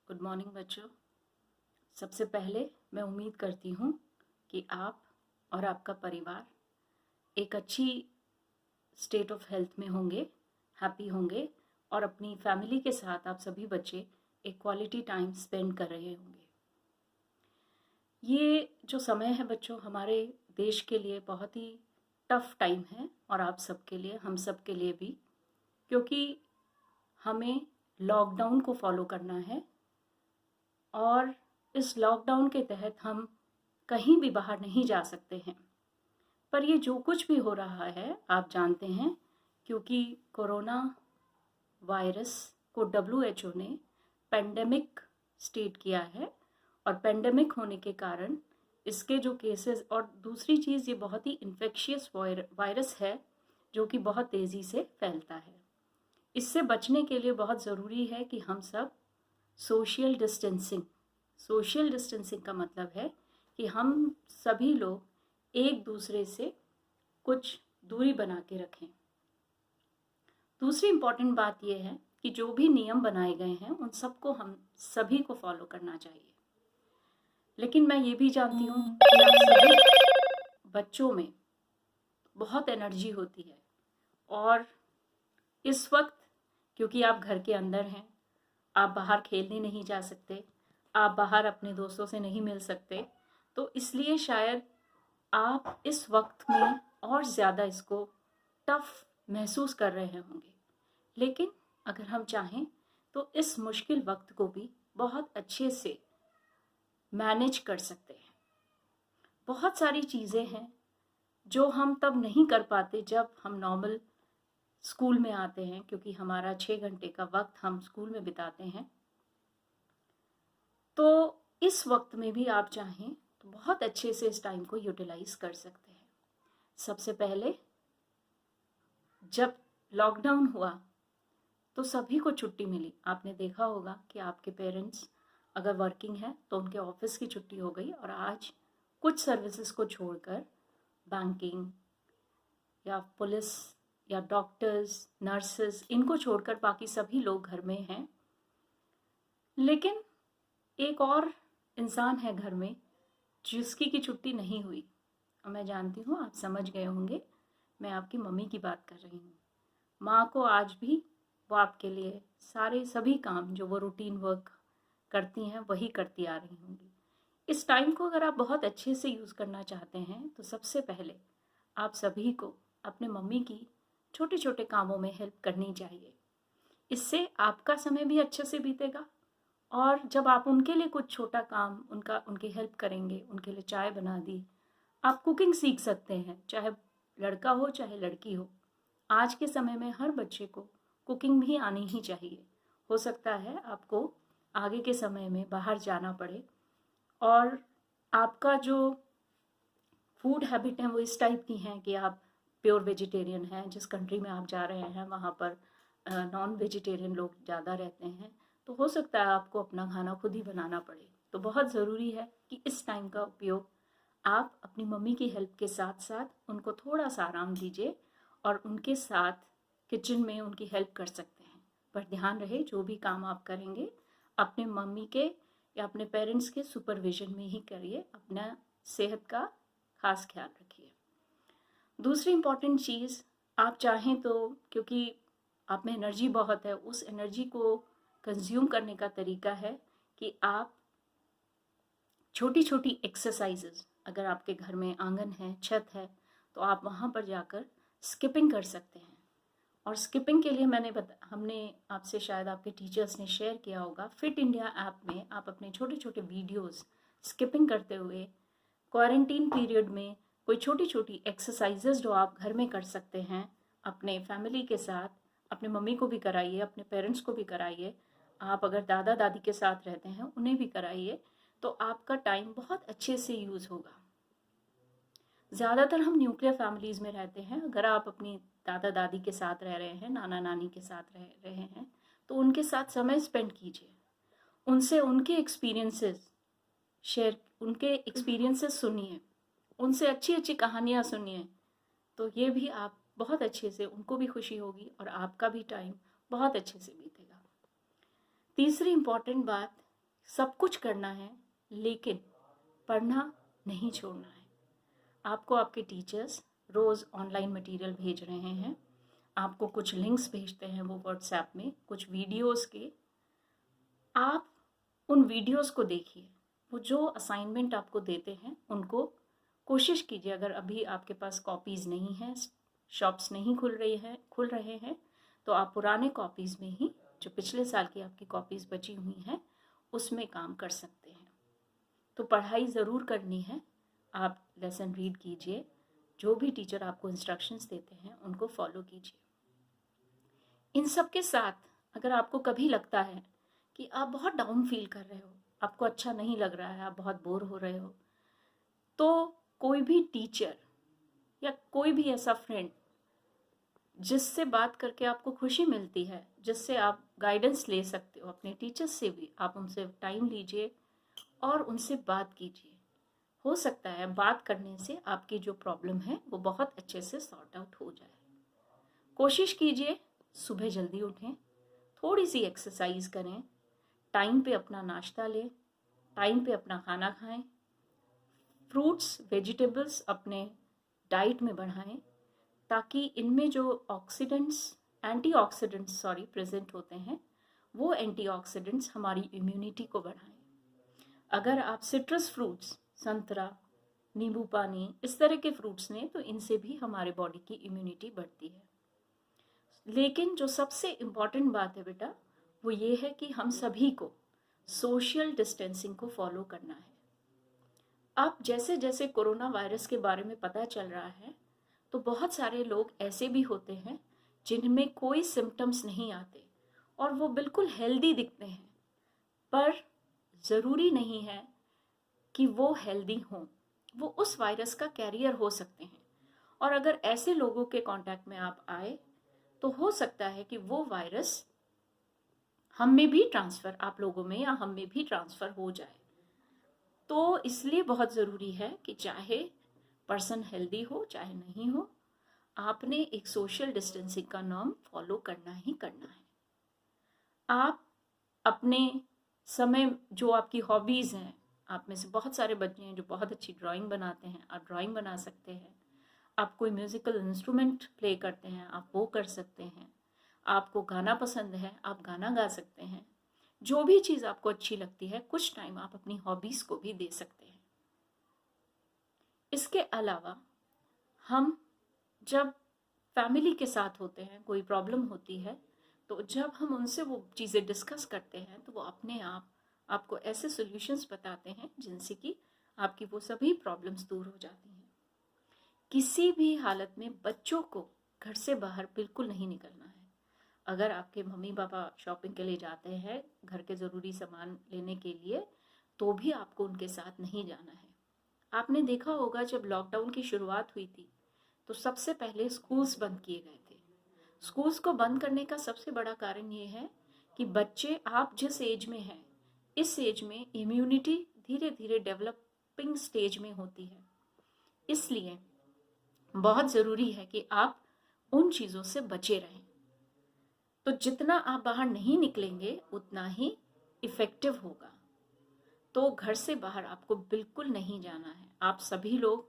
Good morning बच्चों। सबसे पहले मैं उम्मीद करती हूँ कि आप और आपका परिवार एक अच्छी स्टेट ऑफ हेल्थ में होंगे, हैप्पी होंगे और अपनी फैमिली के साथ आप सभी बच्चे एक क्वालिटी टाइम स्पेंड कर रहे होंगे। ये जो समय है बच्चों, हमारे देश के लिए बहुत ही टफ टाइम है और आप सबके लिए, हम सब के लिए भी, क्योंकि हमें लॉकडाउन को फॉलो करना है और इस लॉकडाउन के तहत हम कहीं भी बाहर नहीं जा सकते हैं। पर ये जो कुछ भी हो रहा है आप जानते हैं, क्योंकि कोरोना वायरस को WHO ने पेंडेमिक स्टेट किया है और पेंडेमिक होने के कारण इसके जो केसेस, और दूसरी चीज़ ये बहुत ही इन्फेक्शियस वायरस है जो कि बहुत तेज़ी से फैलता है। इससे बचने के लिए बहुत ज़रूरी है कि हम सब सोशल डिस्टेंसिंग का मतलब है कि हम सभी लोग एक दूसरे से कुछ दूरी बना के रखें। दूसरी इम्पॉर्टेंट बात यह है कि जो भी नियम बनाए गए हैं उन सबको हम सभी को फॉलो करना चाहिए। लेकिन मैं ये भी जानती हूँ कि आप सभी बच्चों में बहुत एनर्जी होती है और इस वक्त क्योंकि आप घर के अंदर हैं, आप बाहर खेलने नहीं जा सकते, आप बाहर अपने दोस्तों से नहीं मिल सकते, तो इसलिए शायद आप इस वक्त में और ज़्यादा इसको टफ महसूस कर रहे होंगे। लेकिन अगर हम चाहें तो इस मुश्किल वक्त को भी बहुत अच्छे से मैनेज कर सकते हैं। बहुत सारी चीज़ें हैं जो हम तब नहीं कर पाते जब हम नॉर्मल स्कूल में आते हैं, क्योंकि हमारा 6 घंटे का वक्त हम स्कूल में बिताते हैं। तो इस वक्त में भी आप चाहें तो बहुत अच्छे से इस टाइम को यूटिलाइज कर सकते हैं। सबसे पहले जब लॉकडाउन हुआ तो सभी को छुट्टी मिली। आपने देखा होगा कि आपके पेरेंट्स अगर वर्किंग है तो उनके ऑफिस की छुट्टी हो गई और आज कुछ सर्विसेज को छोड़कर बैंकिंग या पुलिस या डॉक्टर्स, नर्सेस, इनको छोड़कर बाकी सभी लोग घर में हैं। लेकिन एक और इंसान है घर में जिसकी की छुट्टी नहीं हुई, और मैं जानती हूँ आप समझ गए होंगे, मैं आपकी मम्मी की बात कर रही हूँ। माँ को आज भी वो आपके लिए सभी काम जो वो रूटीन वर्क करती हैं वही करती आ रही होंगी। इस टाइम को अगर आप बहुत अच्छे से यूज़ करना चाहते हैं तो सबसे पहले आप सभी को अपने मम्मी की छोटे छोटे कामों में हेल्प करनी चाहिए। इससे आपका समय भी अच्छे से बीतेगा और जब आप उनके लिए कुछ छोटा काम उनकी हेल्प करेंगे, उनके लिए चाय बना दी, आप कुकिंग सीख सकते हैं, चाहे लड़का हो चाहे लड़की हो। आज के समय में हर बच्चे को कुकिंग भी आनी ही चाहिए। हो सकता है आपको आगे के समय में बाहर जाना पड़े और आपका जो फूड हैबिट है वो इस टाइप की हैं कि आप प्योर वेजिटेरियन हैं, जिस कंट्री में आप जा रहे हैं वहाँ पर नॉन वेजिटेरियन लोग ज़्यादा रहते हैं, तो हो सकता है आपको अपना खाना खुद ही बनाना पड़े। तो बहुत ज़रूरी है कि इस टाइम का उपयोग आप अपनी मम्मी की हेल्प के साथ साथ उनको थोड़ा सा आराम दीजिए और उनके साथ किचन में उनकी हेल्प कर सकते हैं। पर ध्यान रहे जो भी काम आप करेंगे अपने मम्मी के या अपने पेरेंट्स के सुपरविजन में ही करिए। अपना सेहत का खास ख्याल रखिए। दूसरी इम्पॉर्टेंट चीज़, आप चाहें तो, क्योंकि आप में एनर्जी बहुत है, उस एनर्जी को कंज्यूम करने का तरीका है कि आप छोटी छोटी एक्सरसाइजेज, अगर आपके घर में आंगन है, छत है, तो आप वहाँ पर जाकर स्किपिंग कर सकते हैं। और स्किपिंग के लिए हमने आपसे, शायद आपके टीचर्स ने शेयर किया होगा, फिट इंडिया ऐप में आप अपने छोटे छोटे वीडियोस स्किपिंग करते हुए क्वारंटीन पीरियड में कोई छोटी छोटी एक्सरसाइजेज जो आप घर में कर सकते हैं अपने फैमिली के साथ, अपने मम्मी को भी कराइए, अपने पेरेंट्स को भी कराइए, आप अगर दादा दादी के साथ रहते हैं उन्हें भी कराइए, तो आपका टाइम बहुत अच्छे से यूज़ होगा। ज़्यादातर हम न्यूक्लियर फैमिलीज़ में रहते हैं। अगर आप अपनी दादा दादी के साथ रह रहे हैं, नाना नानी के साथ रह रहे हैं, तो उनके साथ समय स्पेंड कीजिए, उनसे उनके एक्सपीरियंसेस सुनिए, उनसे अच्छी अच्छी कहानियाँ सुनिए। तो ये भी आप बहुत अच्छे से, उनको भी खुशी होगी और आपका भी टाइम बहुत अच्छे से बीतेगा। तीसरी इम्पॉर्टेंट बात सब कुछ करना है, लेकिन पढ़ना नहीं छोड़ना है। आपको आपके टीचर्स रोज़ ऑनलाइन मटेरियल भेज रहे हैं, आपको कुछ लिंक्स भेजते हैं वो व्हाट्सएप में, कुछ वीडियोस के। आप उन वीडियोस को देखिए, वो जो असाइनमेंट आपको देते हैं उनको कोशिश कीजिए। अगर अभी आपके पास कॉपीज़ नहीं हैं, शॉप्स नहीं खुल रहे हैं, तो आप पुराने कॉपीज़ में ही, जो पिछले साल की आपकी कॉपीज़ बची हुई हैं, उसमें काम कर सकते हैं। तो पढ़ाई ज़रूर करनी है, आप लेसन रीड कीजिए, जो भी टीचर आपको इंस्ट्रक्शंस देते हैं उनको फॉलो कीजिए। इन सब के साथ अगर आपको कभी लगता है कि आप बहुत डाउन फील कर रहे हो, आपको अच्छा नहीं लग रहा है, आप बहुत बोर हो रहे हो, तो कोई भी टीचर या कोई भी ऐसा फ्रेंड जिससे बात करके आपको खुशी मिलती है, जिससे आप गाइडेंस ले सकते हो, अपने टीचर्स से भी आप उनसे टाइम लीजिए और उनसे बात कीजिए। हो सकता है बात करने से आपकी जो प्रॉब्लम है वो बहुत अच्छे से सॉर्ट आउट हो जाए। कोशिश कीजिए सुबह जल्दी उठें, थोड़ी सी एक्सरसाइज करें, टाइम पे अपना नाश्ता लें, टाइम पे अपना खाना खाएं, फ्रूट्स वेजिटेबल्स अपने डाइट में बढ़ाएं, ताकि इनमें जो एंटीऑक्सीडेंट्स प्रेजेंट होते हैं, वो एंटीऑक्सीडेंट्स हमारी इम्यूनिटी को बढ़ाएं। अगर आप सिट्रस फ्रूट्स, संतरा, नींबू पानी, इस तरह के फ्रूट्स लें तो इनसे भी हमारे बॉडी की इम्यूनिटी बढ़ती है। लेकिन जो सबसे इम्पॉर्टेंट बात है बेटा, वो ये है कि हम सभी को सोशल डिस्टेंसिंग को फॉलो करना है। अब जैसे जैसे कोरोना वायरस के बारे में पता चल रहा है, तो बहुत सारे लोग ऐसे भी होते हैं जिनमें कोई सिम्टम्स नहीं आते और वो बिल्कुल हेल्दी दिखते हैं, पर ज़रूरी नहीं है कि वो हेल्दी हों, वो उस वायरस का कैरियर हो सकते हैं। और अगर ऐसे लोगों के कांटेक्ट में आप आए तो हो सकता है कि वो वायरस हम में भी ट्रांसफ़र, आप लोगों में या हम में भी ट्रांसफ़र हो जाए। तो इसलिए बहुत ज़रूरी है कि चाहे पर्सन हेल्दी हो चाहे नहीं हो, आपने एक सोशल डिस्टेंसिंग का नॉर्म फॉलो करना ही करना है। आप अपने समय, जो आपकी हॉबीज़ हैं, आप में से बहुत सारे बच्चे हैं जो बहुत अच्छी ड्राइंग बनाते हैं, आप ड्राइंग बना सकते हैं। आप कोई म्यूज़िकल इंस्ट्रूमेंट प्ले करते हैं, आप वो कर सकते हैं। आपको गाना पसंद है, आप गाना गा सकते हैं। जो भी चीज़ आपको अच्छी लगती है, कुछ टाइम आप अपनी हॉबीज़ को भी दे सकते हैं। इसके अलावा हम जब फैमिली के साथ होते हैं, कोई प्रॉब्लम होती है, तो जब हम उनसे वो चीज़ें डिस्कस करते हैं तो वो अपने आप आपको ऐसे सॉल्यूशंस बताते हैं जिनसे कि आपकी वो सभी प्रॉब्लम्स दूर हो जाती हैं। किसी भी हालत में बच्चों को घर से बाहर बिल्कुल नहीं निकलना है। अगर आपके मम्मी पापा शॉपिंग के लिए जाते हैं घर के ज़रूरी सामान लेने के लिए, तो भी आपको उनके साथ नहीं जाना है। आपने देखा होगा जब लॉकडाउन की शुरुआत हुई थी तो सबसे पहले स्कूल्स बंद किए गए थे। स्कूल्स को बंद करने का सबसे बड़ा कारण ये है कि बच्चे, आप जिस एज में हैं, इस एज में इम्यूनिटी धीरे धीरे डेवलपिंग स्टेज में होती है। इसलिए बहुत ज़रूरी है कि आप उन चीज़ों से बचे रहें। तो जितना आप बाहर नहीं निकलेंगे उतना ही इफ़ेक्टिव होगा। तो घर से बाहर आपको बिल्कुल नहीं जाना है। आप सभी लोग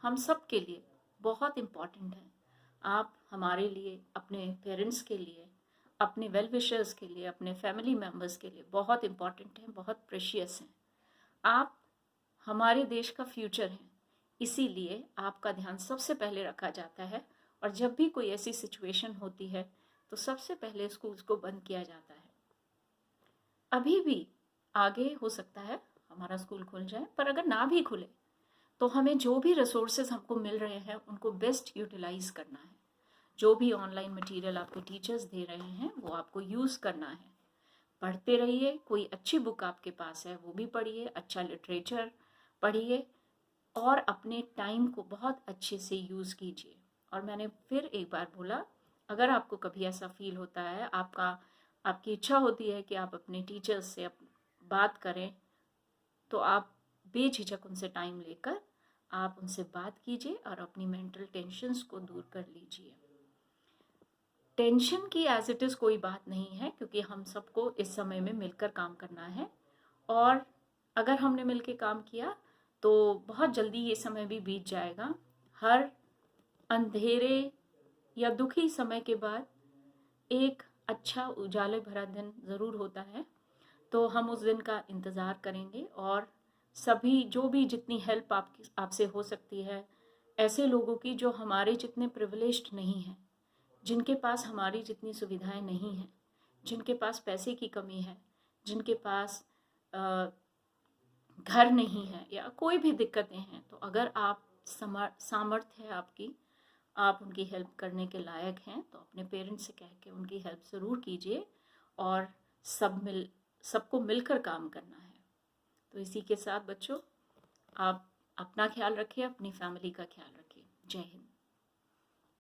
हम सब के लिए बहुत इम्पॉर्टेंट हैं। आप हमारे लिए, अपने पेरेंट्स के लिए, अपने वेल विशर्स के लिए, अपने फैमिली मेम्बर्स के लिए बहुत इम्पॉर्टेंट हैं, बहुत प्रेशियस हैं। आप हमारे देश का फ्यूचर हैं, इसीलिए आपका ध्यान सबसे पहले रखा जाता है। और जब भी कोई ऐसी सिचुएशन होती है तो सबसे पहले स्कूल्स को बंद किया जाता है। अभी भी आगे हो सकता है हमारा स्कूल खुल जाए, पर अगर ना भी खुले तो हमें जो भी रिसोर्सेज हमको मिल रहे हैं उनको बेस्ट यूटिलाइज करना है। जो भी ऑनलाइन मटेरियल आपको टीचर्स दे रहे हैं वो आपको यूज़ करना है। पढ़ते रहिए, कोई अच्छी बुक आपके पास है वो भी पढ़िए, अच्छा लिटरेचर पढ़िए और अपने टाइम को बहुत अच्छे से यूज़ कीजिए। और मैंने फिर एक बार बोला, अगर आपको कभी ऐसा फील होता है, आपकी इच्छा होती है कि आप अपने टीचर्स से बात करें, तो आप बेझिझक उनसे टाइम लेकर आप उनसे बात कीजिए और अपनी मेंटल टेंशन्स को दूर कर लीजिए। टेंशन की एज इट इज़ कोई बात नहीं है, क्योंकि हम सबको इस समय में मिलकर काम करना है और अगर हमने मिलके काम किया तो बहुत जल्दी ये समय भी बीत जाएगा। हर अंधेरे या दुखी समय के बाद एक अच्छा उजाले भरा दिन ज़रूर होता है। तो हम उस दिन का इंतज़ार करेंगे और सभी जो भी जितनी हेल्प आपसे हो सकती है, ऐसे लोगों की जो हमारे जितने प्रिविलेज्ड नहीं हैं, जिनके पास हमारी जितनी सुविधाएं नहीं हैं, जिनके पास पैसे की कमी है, जिनके पास घर नहीं है या कोई भी दिक्कतें हैं, तो अगर आप सामर्थ्य है आपकी, आप उनकी हेल्प करने के लायक हैं, तो अपने पेरेंट्स से कह के उनकी हेल्प ज़रूर कीजिए। और सबको मिलकर काम करना है। तो इसी के साथ बच्चों, आप अपना ख्याल रखिए, अपनी फैमिली का ख्याल रखिए। जय हिंद।